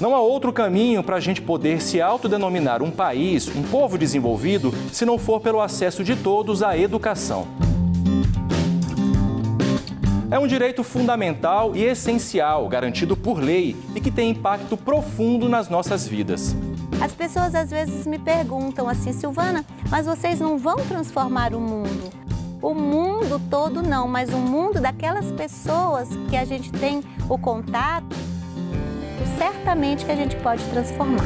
Não há outro caminho para a gente poder se autodenominar um país, um povo desenvolvido, se não for pelo acesso de todos à educação. É um direito fundamental e essencial, garantido por lei e que tem impacto profundo nas nossas vidas. As pessoas às vezes me perguntam assim, Silvana, mas vocês não vão transformar o mundo? O mundo todo não, mas o mundo daquelas pessoas que a gente tem o contato, certamente que a gente pode transformar.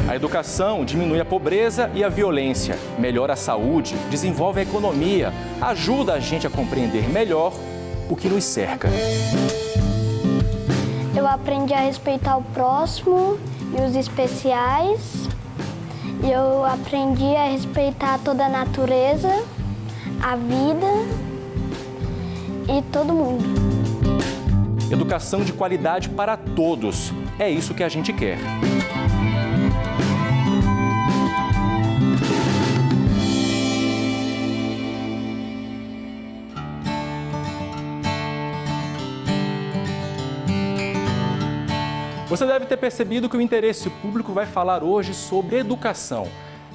A educação diminui a pobreza e a violência, melhora a saúde, desenvolve a economia, ajuda a gente a compreender melhor o que nos cerca. Eu aprendi a respeitar o próximo e os especiais. Eu aprendi a respeitar toda a natureza, a vida e todo mundo. Educação de qualidade para todos. É isso que a gente quer. Você deve ter percebido que o interesse público vai falar hoje sobre educação.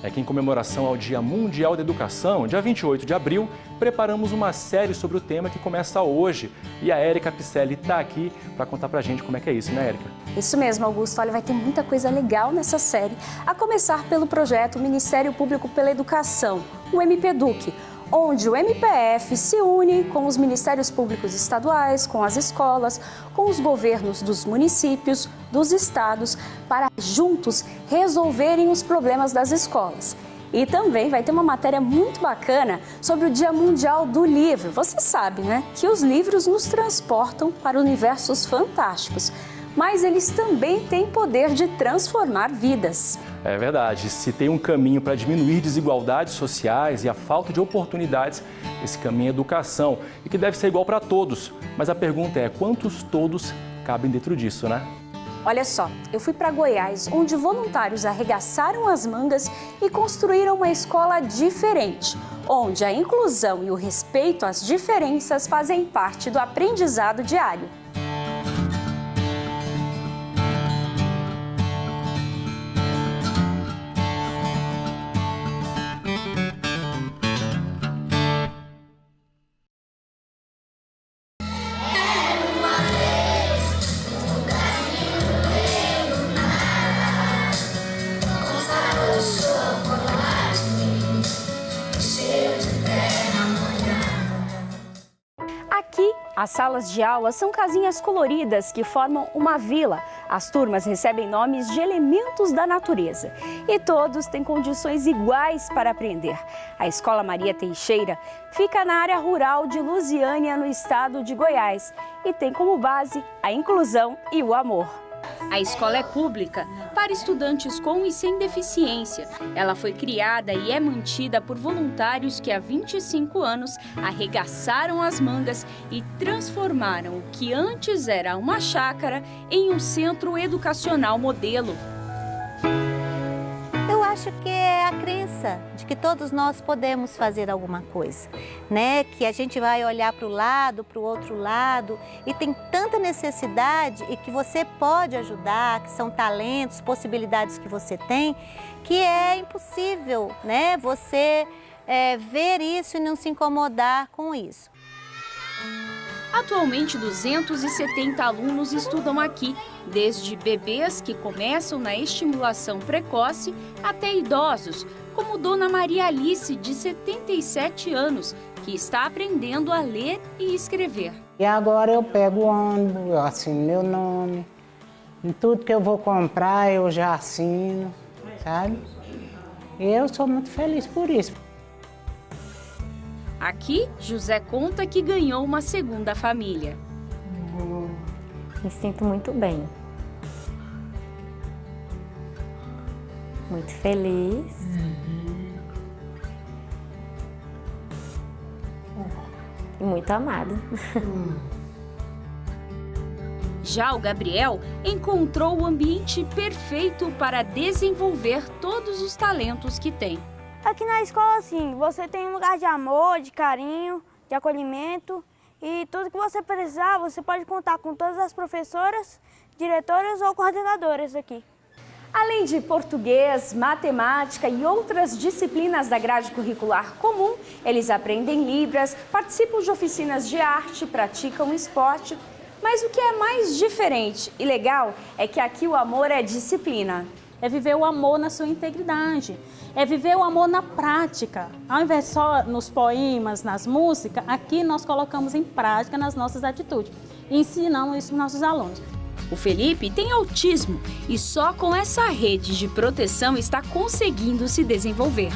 É que em comemoração ao Dia Mundial da Educação, dia 28 de abril, preparamos uma série sobre o tema que começa hoje. E a Érica Picelli está aqui para contar pra gente como é que é isso, né, Érica? Isso mesmo, Augusto. Olha, vai ter muita coisa legal nessa série. A começar pelo projeto Ministério Público pela Educação, o MPEDUC, onde o MPF se une com os Ministérios Públicos Estaduais, com as escolas, com os governos dos municípios, dos estados, para juntos resolverem os problemas das escolas. E também vai ter uma matéria muito bacana sobre o Dia Mundial do Livro. Você sabe, né, que os livros nos transportam para universos fantásticos, mas eles também têm poder de transformar vidas. É verdade. Se tem um caminho para diminuir desigualdades sociais e a falta de oportunidades, esse caminho é educação e que deve ser igual para todos. Mas a pergunta é, quantos todos cabem dentro disso, né? Olha só, eu fui para Goiás, onde voluntários arregaçaram as mangas e construíram uma escola diferente, onde a inclusão e o respeito às diferenças fazem parte do aprendizado diário. As salas de aula são casinhas coloridas que formam uma vila. As turmas recebem nomes de elementos da natureza e todos têm condições iguais para aprender. A Escola Maria Teixeira fica na área rural de Lusiânia, no estado de Goiás, e tem como base a inclusão e o amor. A escola é pública para estudantes com e sem deficiência. Ela foi criada e é mantida por voluntários que há 25 anos arregaçaram as mangas e transformaram o que antes era uma chácara em um centro educacional modelo. Eu acho que é a crença de que todos nós podemos fazer alguma coisa, né? Que a gente vai olhar para o lado, para o outro lado e tem tanta necessidade e que você pode ajudar, que são talentos, possibilidades que você tem, que é impossível, né? Você ver isso e não se incomodar com isso. Atualmente, 270 alunos estudam aqui, desde bebês que começam na estimulação precoce até idosos, como Dona Maria Alice, de 77 anos, que está aprendendo a ler e escrever. E agora eu pego o ônibus, eu assino meu nome, em tudo que eu vou comprar eu já assino, sabe? E eu sou muito feliz por isso. Aqui, José conta que ganhou uma segunda família. Me sinto muito bem. Muito feliz. E muito amada. Já o Gabriel encontrou o ambiente perfeito para desenvolver todos os talentos que tem. Aqui na escola, assim, você tem um lugar de amor, de carinho, de acolhimento E tudo que você precisar, você pode contar com todas as professoras, diretoras ou coordenadoras aqui. Além de português, matemática e outras disciplinas da grade curricular comum, eles aprendem Libras, participam de oficinas de arte, praticam esporte. Mas o que é mais diferente e legal é que aqui o amor é disciplina. É viver o amor na sua integridade, é viver o amor na prática. Ao invés só nos poemas, nas músicas, aqui nós colocamos em prática nas nossas atitudes e ensinamos isso para os nossos alunos. O Felipe tem autismo e só com essa rede de proteção está conseguindo se desenvolver.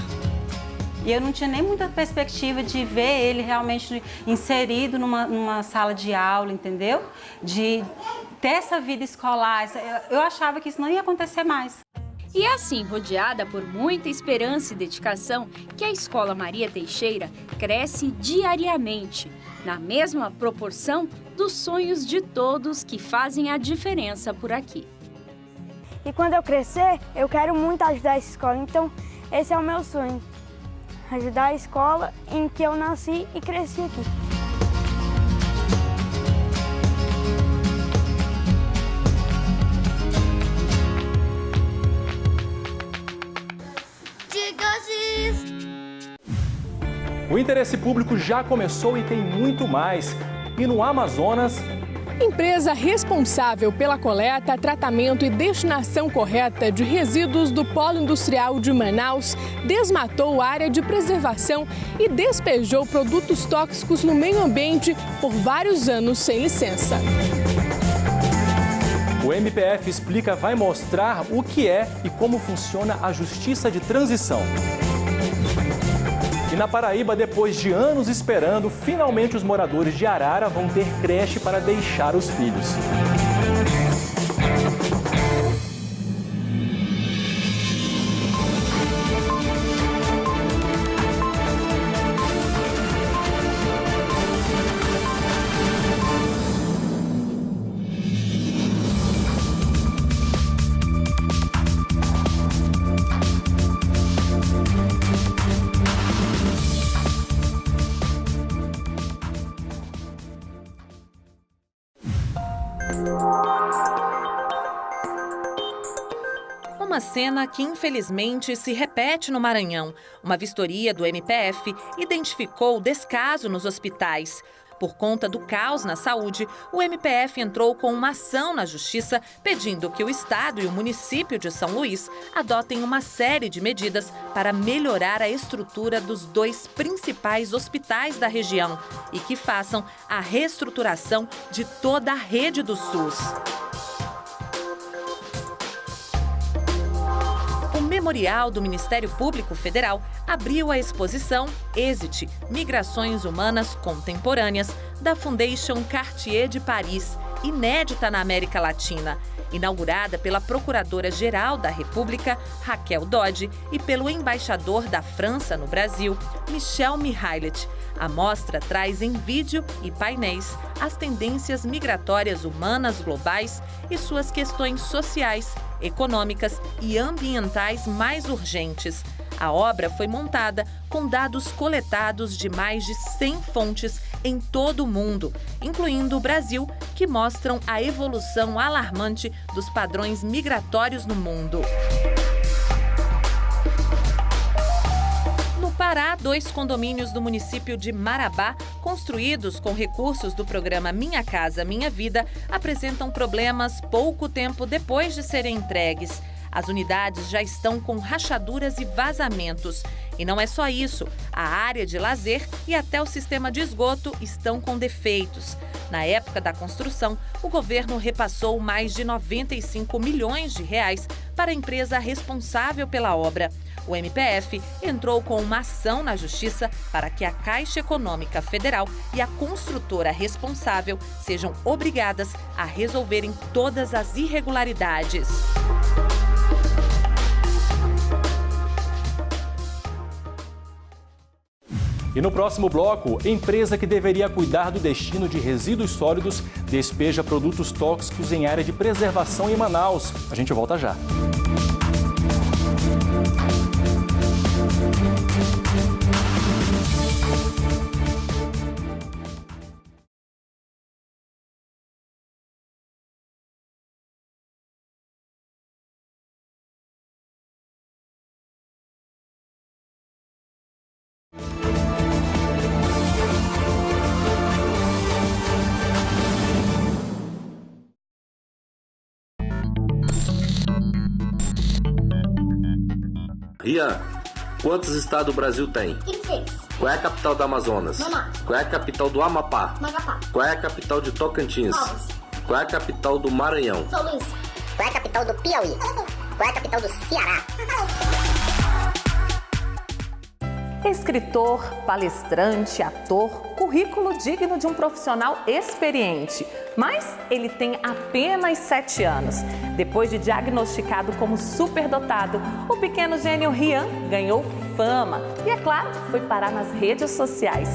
E eu não tinha nem muita perspectiva de ver ele realmente inserido numa sala de aula, entendeu? De ter essa vida escolar. Eu achava que isso não ia acontecer mais. E é assim, rodeada por muita esperança e dedicação, que a Escola Maria Teixeira cresce diariamente, na mesma proporção dos sonhos de todos que fazem a diferença por aqui. E quando eu crescer, eu quero muito ajudar essa escola. Então, esse é o meu sonho. Ajudar a escola em que eu nasci e cresci aqui. O interesse público já começou e tem muito mais. E no Amazonas... Empresa responsável pela coleta, tratamento e destinação correta de resíduos do Polo Industrial de Manaus desmatou área de preservação e despejou produtos tóxicos no meio ambiente por vários anos sem licença. O MPF Explica vai mostrar o que é e como funciona a Justiça de Transição. E na Paraíba, depois de anos esperando, finalmente os moradores de Arara vão ter creche para deixar os filhos. Uma cena que infelizmente se repete no Maranhão. Uma vistoria do MPF identificou descaso nos hospitais. Por conta do caos na saúde, o MPF entrou com uma ação na Justiça pedindo que o Estado e o município de São Luís adotem uma série de medidas para melhorar a estrutura dos dois principais hospitais da região e que façam a reestruturação de toda a rede do SUS. O Memorial do Ministério Público Federal abriu a exposição Exit, Migrações Humanas Contemporâneas, da Fondation Cartier de Paris, inédita na América Latina. Inaugurada pela Procuradora-Geral da República, Raquel Dodge, e pelo embaixador da França no Brasil, Michel Mihailet. A mostra traz em vídeo e painéis as tendências migratórias humanas globais e suas questões sociais, econômicas e ambientais mais urgentes. A obra foi montada com dados coletados de mais de 100 fontes em todo o mundo, incluindo o Brasil, que mostram a evolução alarmante dos padrões migratórios no mundo. No Pará, 2 condomínios do município de Marabá, construídos com recursos do programa Minha Casa Minha Vida, apresentam problemas pouco tempo depois de serem entregues. As unidades já estão com rachaduras e vazamentos. E não é só isso. A área de lazer e até o sistema de esgoto estão com defeitos. Na época da construção, o governo repassou mais de 95 milhões de reais para a empresa responsável pela obra. O MPF entrou com uma ação na Justiça para que a Caixa Econômica Federal e a construtora responsável sejam obrigadas a resolverem todas as irregularidades. E no próximo bloco, empresa que deveria cuidar do destino de resíduos sólidos despeja produtos tóxicos em área de preservação em Manaus. A gente volta já. Rian, quantos estados o Brasil tem? 26. Qual é a capital do Amazonas? Manaus. Qual é a capital do Amapá? Macapá. Qual é a capital de Tocantins? Palmas. Qual é a capital do Maranhão? São Luís. Qual é a capital do Piauí? Qual é a capital do Ceará? Escritor, palestrante, ator, currículo digno de um profissional experiente. Mas ele tem apenas 7 anos. Depois de diagnosticado como superdotado, o pequeno gênio Rian ganhou fama e, é claro, foi parar nas redes sociais.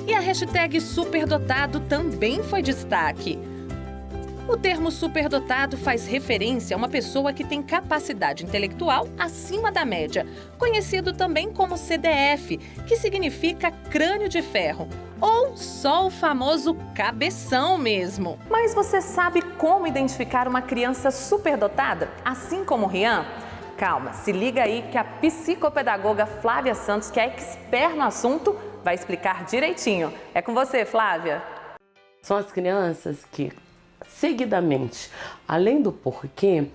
E a hashtag superdotado também foi destaque. O termo superdotado faz referência a uma pessoa que tem capacidade intelectual acima da média, conhecido também como CDF, que significa crânio de ferro, ou só o famoso cabeção mesmo. Mas você sabe como identificar uma criança superdotada, assim como o Rian? Calma, se liga aí que a psicopedagoga Flávia Santos, que é expert no assunto, vai explicar direitinho. É com você, Flávia. São as crianças que seguidamente, além do porquê,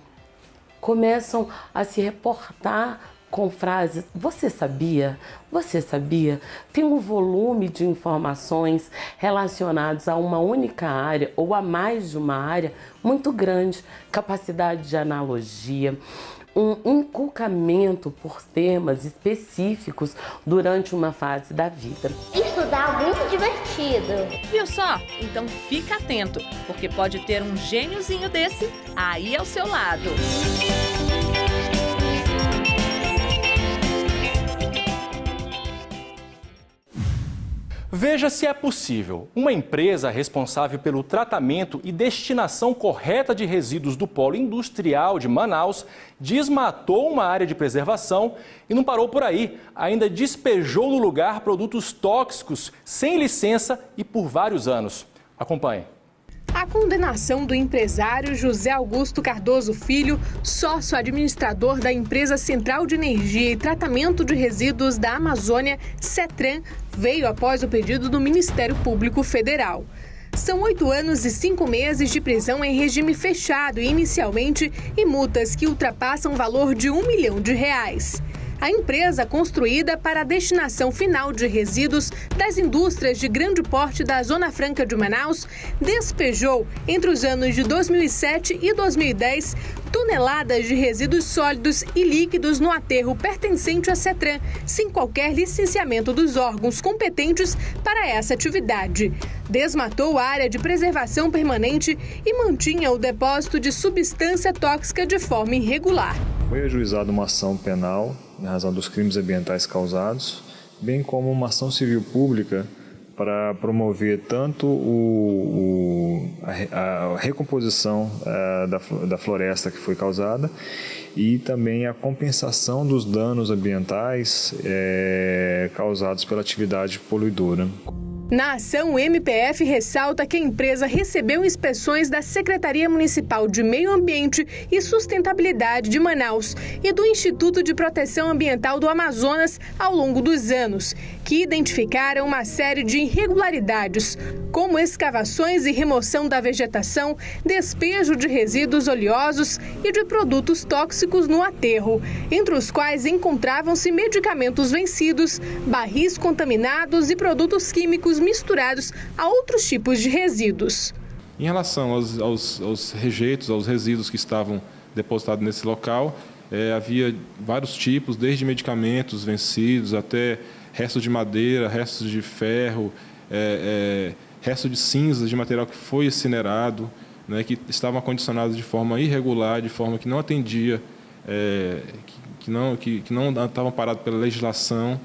começam a se reportar com frases: você sabia? Você sabia? Tem um volume de informações relacionadas a uma única área ou a mais de uma área muito grande, capacidade de analogia, um inculcamento por temas específicos durante uma fase da vida. Estudar é muito divertido. Viu só? Então fica atento, porque pode ter um gêniozinho desse aí ao seu lado. Veja se é possível. Uma empresa responsável pelo tratamento e destinação correta de resíduos do polo industrial de Manaus desmatou uma área de preservação e não parou por aí. Ainda despejou no lugar produtos tóxicos sem licença e por vários anos. Acompanhe. A condenação do empresário José Augusto Cardoso Filho, sócio-administrador da Empresa Central de Energia e Tratamento de Resíduos da Amazônia, CETRAN, veio após o pedido do Ministério Público Federal. São 8 anos e 5 meses de prisão em regime fechado inicialmente e multas que ultrapassam o valor de R$1 milhão. A empresa, construída para a destinação final de resíduos das indústrias de grande porte da Zona Franca de Manaus, despejou, entre os anos de 2007 e 2010, toneladas de resíduos sólidos e líquidos no aterro pertencente à CETRAN, sem qualquer licenciamento dos órgãos competentes para essa atividade. Desmatou a área de preservação permanente e mantinha o depósito de substância tóxica de forma irregular. Foi ajuizada uma ação penal em razão dos crimes ambientais causados, bem como uma ação civil pública para promover tanto a recomposição da floresta que foi causada e também a compensação dos danos ambientais causados pela atividade poluidora. Na ação, o MPF ressalta que a empresa recebeu inspeções da Secretaria Municipal de Meio Ambiente e Sustentabilidade de Manaus e do Instituto de Proteção Ambiental do Amazonas ao longo dos anos, que identificaram uma série de irregularidades, como escavações e remoção da vegetação, despejo de resíduos oleosos e de produtos tóxicos no aterro, entre os quais encontravam-se medicamentos vencidos, barris contaminados e produtos químicos misturados a outros tipos de resíduos. Em relação aos rejeitos, aos resíduos que estavam depositados nesse local, havia vários tipos, desde medicamentos vencidos até restos de madeira, restos de ferro, restos de cinzas de material que foi incinerado, né, que estavam acondicionados de forma irregular, de forma que não atendia, que não estavam parados pela legislação.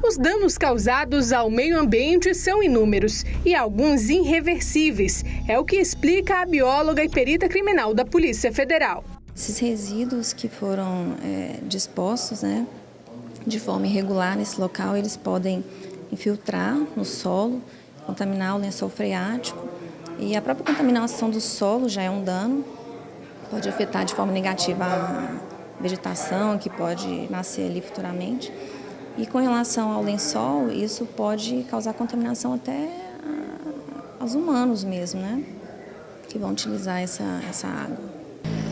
Os danos causados ao meio ambiente são inúmeros e alguns irreversíveis, é o que explica a bióloga e perita criminal da Polícia Federal. Esses resíduos que foram dispostos, de forma irregular nesse local, eles podem infiltrar no solo, contaminar o lençol freático e a própria contaminação do solo já é um dano, pode afetar de forma negativa a vegetação que pode nascer ali futuramente. E com relação ao lençol, isso pode causar contaminação até aos humanos mesmo, que vão utilizar essa água.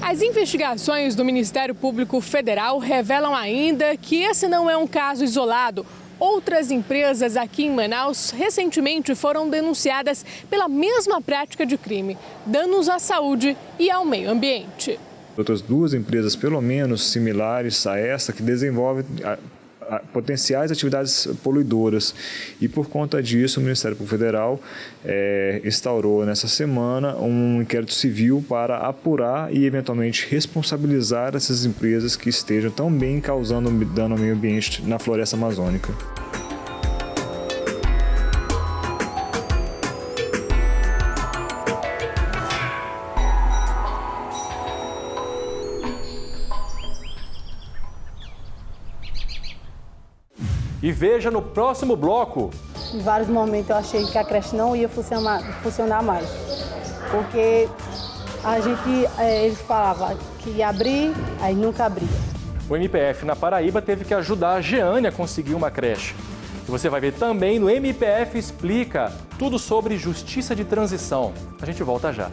As investigações do Ministério Público Federal revelam ainda que esse não é um caso isolado. Outras empresas aqui em Manaus recentemente foram denunciadas pela mesma prática de crime, danos à saúde e ao meio ambiente. Outras 2 empresas, pelo menos similares a essa, que desenvolvem potenciais atividades poluidoras. E por conta disso, o Ministério Público Federal instaurou nessa semana um inquérito civil para apurar e eventualmente responsabilizar essas empresas que estejam também causando dano ao meio ambiente na floresta amazônica. E veja no próximo bloco. Em vários momentos eu achei que a creche não ia funcionar mais, porque eles falavam que ia abrir, aí nunca abria. O MPF na Paraíba teve que ajudar a Jeane a conseguir uma creche. E você vai ver também no MPF Explica tudo sobre justiça de transição. A gente volta já.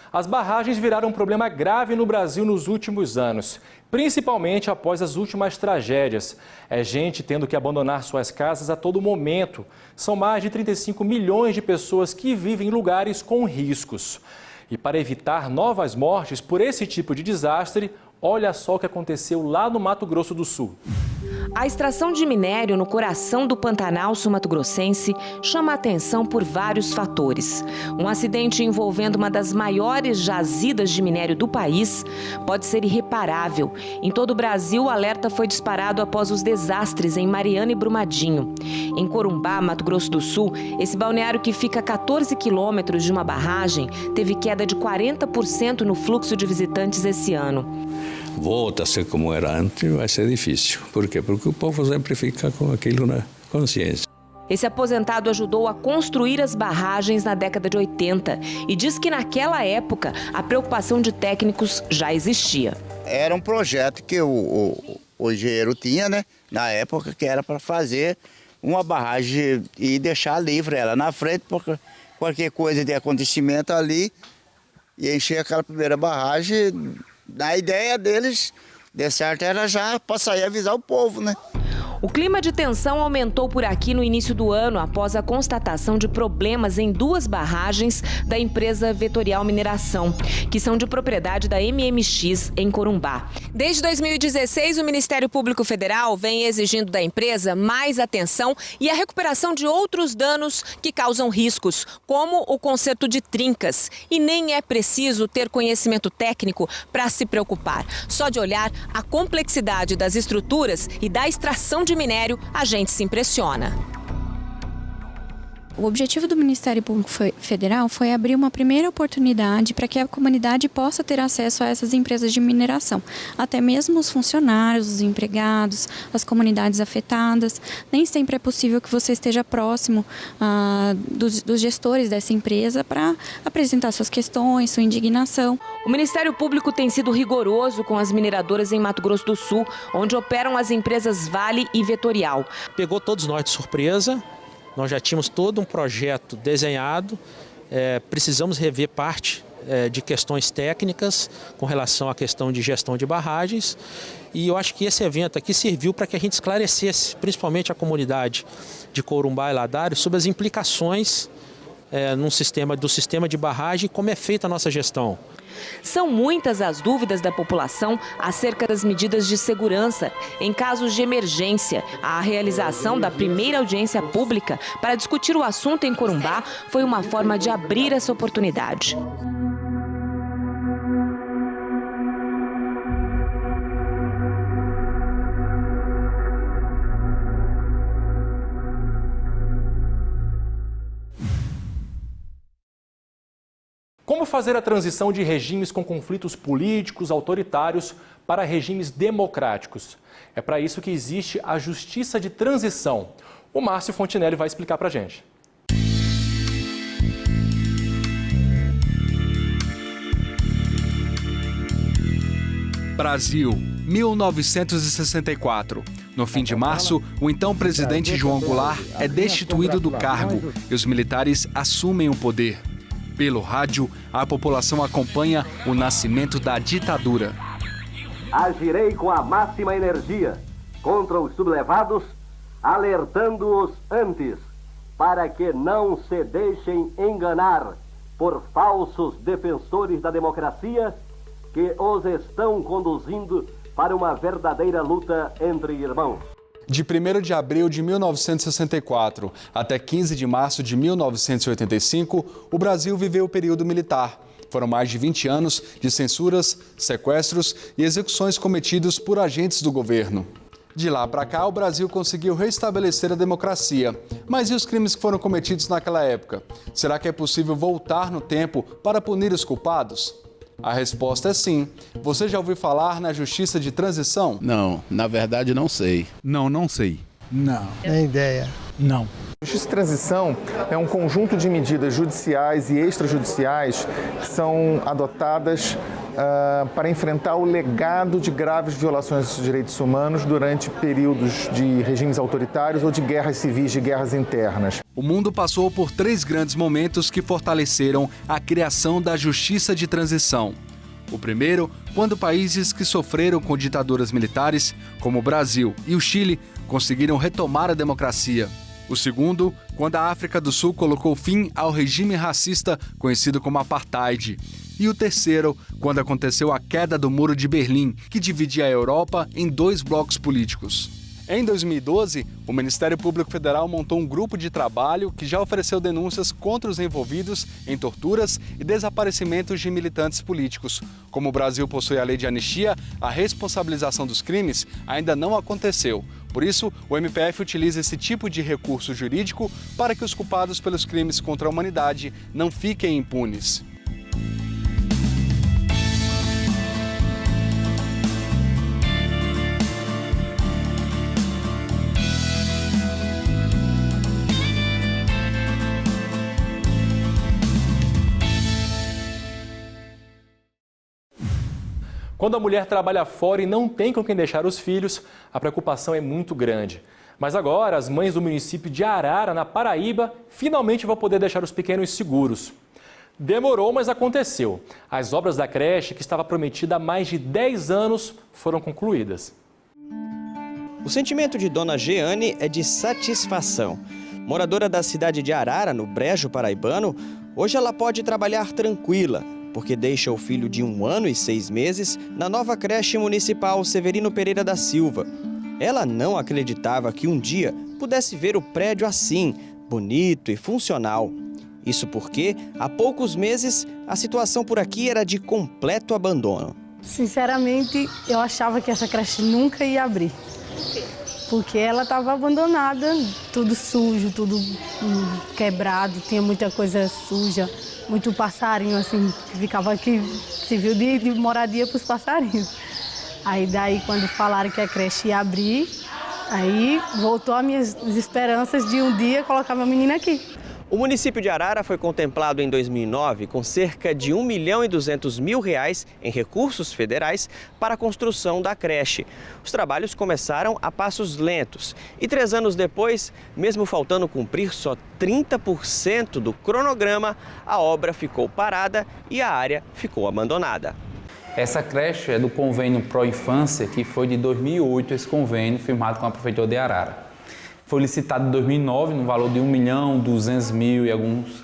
As barragens viraram um problema grave no Brasil nos últimos anos, principalmente após as últimas tragédias. É gente tendo que abandonar suas casas a todo momento. São mais de 35 milhões de pessoas que vivem em lugares com riscos. E para evitar novas mortes por esse tipo de desastre, olha só o que aconteceu lá no Mato Grosso do Sul. A extração de minério no coração do Pantanal sul-mato-grossense chama a atenção por vários fatores. Um acidente envolvendo uma das maiores jazidas de minério do país pode ser irreparável. Em todo o Brasil, o alerta foi disparado após os desastres em Mariana e Brumadinho. Em Corumbá, Mato Grosso do Sul, esse balneário que fica a 14 quilômetros de uma barragem teve queda de 40% no fluxo de visitantes esse ano. Volta a ser como era antes, vai ser difícil. Por quê? Porque o povo sempre fica com aquilo na consciência. Esse aposentado ajudou a construir as barragens na década de 80 e diz que naquela época a preocupação de técnicos já existia. Era um projeto que o engenheiro tinha, né, na época, que era para fazer uma barragem e deixar livre ela na frente, porque qualquer coisa de acontecimento ali e encher aquela primeira barragem. A ideia deles, de certo, era já para sair avisar o povo, né? O clima de tensão aumentou por aqui no início do ano, após a constatação de problemas em 2 barragens da empresa Vetorial Mineração, que são de propriedade da MMX em Corumbá. Desde 2016, o Ministério Público Federal vem exigindo da empresa mais atenção e a recuperação de outros danos que causam riscos, como o conserto de trincas. E nem é preciso ter conhecimento técnico para se preocupar. Só de olhar a complexidade das estruturas e da extração de minério, a gente se impressiona. O objetivo do Ministério Público Federal foi abrir uma primeira oportunidade para que a comunidade possa ter acesso a essas empresas de mineração. Até mesmo os funcionários, os empregados, as comunidades afetadas. Nem sempre é possível que você esteja próximo dos gestores dessa empresa para apresentar suas questões, sua indignação. O Ministério Público tem sido rigoroso com as mineradoras em Mato Grosso do Sul, onde operam as empresas Vale e Vetorial. Pegou todos nós de surpresa. Nós já tínhamos todo um projeto desenhado, precisamos rever parte de questões técnicas com relação à questão de gestão de barragens, e eu acho que esse evento aqui serviu para que a gente esclarecesse, principalmente a comunidade de Corumbá e Ladário, sobre as implicações do sistema de barragem e como é feita a nossa gestão. São muitas as dúvidas da população acerca das medidas de segurança em casos de emergência. A realização da primeira audiência pública para discutir o assunto em Corumbá foi uma forma de abrir essa oportunidade. Como fazer a transição de regimes com conflitos políticos autoritários para regimes democráticos? É para isso que existe a Justiça de Transição. O Márcio Fontinelli vai explicar para a gente. Brasil, 1964. No fim de março, o então presidente João Goulart é destituído do cargo e os militares assumem o poder. Pelo rádio, a população acompanha o nascimento da ditadura. Agirei com a máxima energia contra os sublevados, alertando-os antes, para que não se deixem enganar por falsos defensores da democracia que os estão conduzindo para uma verdadeira luta entre irmãos. De 1º de abril de 1964 até 15 de março de 1985, o Brasil viveu o período militar. Foram mais de 20 anos de censuras, sequestros e execuções cometidos por agentes do governo. De lá para cá, o Brasil conseguiu restabelecer a democracia. Mas e os crimes que foram cometidos naquela época? Será que é possível voltar no tempo para punir os culpados? A resposta é sim. Você já ouviu falar na Justiça de Transição? Não, na verdade não sei. Não sei. Não. Nem ideia. Não. A Justiça de Transição é um conjunto de medidas judiciais e extrajudiciais que são adotadas para enfrentar o legado de graves violações dos direitos humanos durante períodos de regimes autoritários ou de guerras civis, de guerras internas. O mundo passou por 3 grandes momentos que fortaleceram a criação da Justiça de Transição. O primeiro, quando países que sofreram com ditaduras militares, como o Brasil e o Chile, conseguiram retomar a democracia. O segundo, quando a África do Sul colocou fim ao regime racista conhecido como Apartheid. E o terceiro, quando aconteceu a queda do Muro de Berlim, que dividia a Europa em 2 blocos políticos. Em 2012, o Ministério Público Federal montou um grupo de trabalho que já ofereceu denúncias contra os envolvidos em torturas e desaparecimentos de militantes políticos. Como o Brasil possui a lei de anistia, a responsabilização dos crimes ainda não aconteceu. Por isso, o MPF utiliza esse tipo de recurso jurídico para que os culpados pelos crimes contra a humanidade não fiquem impunes. Quando a mulher trabalha fora e não tem com quem deixar os filhos, a preocupação é muito grande. Mas agora, as mães do município de Arara, na Paraíba, finalmente vão poder deixar os pequenos seguros. Demorou, mas aconteceu. As obras da creche, que estava prometida há mais de 10 anos, foram concluídas. O sentimento de Dona Jeane é de satisfação. Moradora da cidade de Arara, no Brejo Paraibano, hoje ela pode trabalhar tranquila, porque deixa o filho de 1 ano e 6 meses na nova creche municipal Severino Pereira da Silva. Ela não acreditava que um dia pudesse ver o prédio assim, bonito e funcional. Isso porque, há poucos meses, a situação por aqui era de completo abandono. Sinceramente, eu achava que essa creche nunca ia abrir. Porque ela estava abandonada, tudo sujo, tudo quebrado, tinha muita coisa suja. Muito passarinho, assim, que ficava aqui, serviu de moradia para os passarinhos. Aí daí, quando falaram que a creche ia abrir, aí voltou as minhas esperanças de um dia colocar minha menina aqui. O município de Arara foi contemplado em 2009 com cerca de R$ 1.200.000 em recursos federais para a construção da creche. Os trabalhos começaram a passos lentos e 3 anos depois, mesmo faltando cumprir só 30% do cronograma, a obra ficou parada e a área ficou abandonada. Essa creche é do convênio Pro Infância, que foi de 2008, esse convênio firmado com a Prefeitura de Arara. Foi licitado em 2009, no valor de R$ 1.200.000 e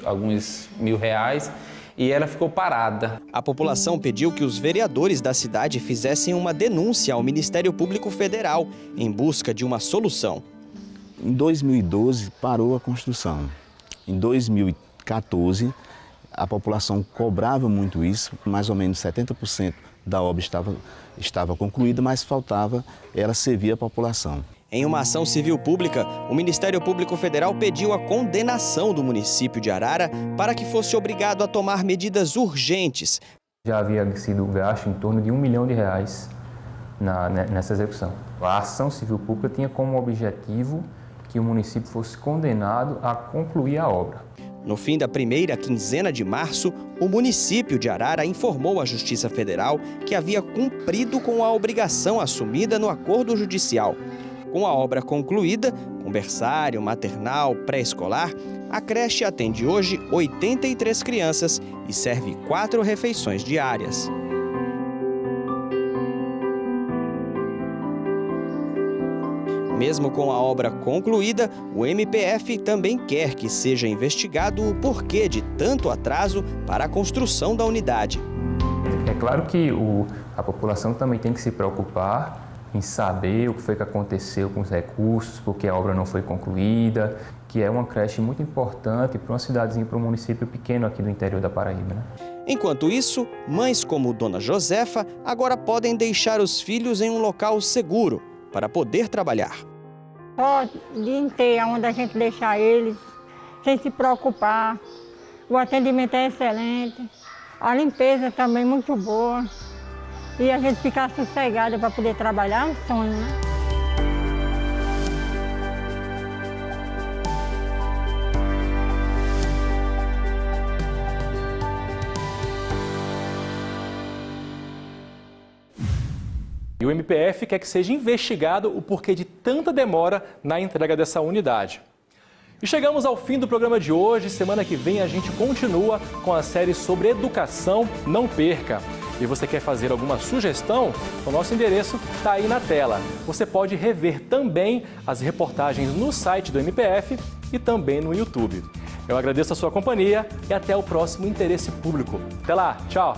alguns mil reais, e ela ficou parada. A população pediu que os vereadores da cidade fizessem uma denúncia ao Ministério Público Federal em busca de uma solução. Em 2012, parou a construção. Em 2014, a população cobrava muito isso, mais ou menos 70% da obra estava concluída, mas faltava ela servir a população. Em uma ação civil pública, o Ministério Público Federal pediu a condenação do município de Arara para que fosse obrigado a tomar medidas urgentes. Já havia sido gasto em torno de R$1 milhão nessa execução. A ação civil pública tinha como objetivo que o município fosse condenado a concluir a obra. No fim da primeira quinzena de março, o município de Arara informou à Justiça Federal que havia cumprido com a obrigação assumida no acordo judicial. Com a obra concluída, com berçário, maternal, pré-escolar, a creche atende hoje 83 crianças e serve 4 refeições diárias. Mesmo com a obra concluída, o MPF também quer que seja investigado o porquê de tanto atraso para a construção da unidade. É claro que a população também tem que se preocupar em saber o que foi que aconteceu com os recursos, porque a obra não foi concluída, que é uma creche muito importante para uma cidadezinha, para um município pequeno aqui do interior da Paraíba, né? Enquanto isso, mães como Dona Josefa agora podem deixar os filhos em um local seguro para poder trabalhar. Só o dia inteiro onde a gente deixa eles, sem se preocupar. O atendimento é excelente, a limpeza também muito boa. E a gente ficar sossegada para poder trabalhar é um sonho, né? E o MPF quer que seja investigado o porquê de tanta demora na entrega dessa unidade. E chegamos ao fim do programa de hoje. Semana que vem a gente continua com a série sobre educação. Não perca! E você quer fazer alguma sugestão? O nosso endereço está aí na tela. Você pode rever também as reportagens no site do MPF e também no YouTube. Eu agradeço a sua companhia e até o próximo Interesse Público. Até lá, tchau!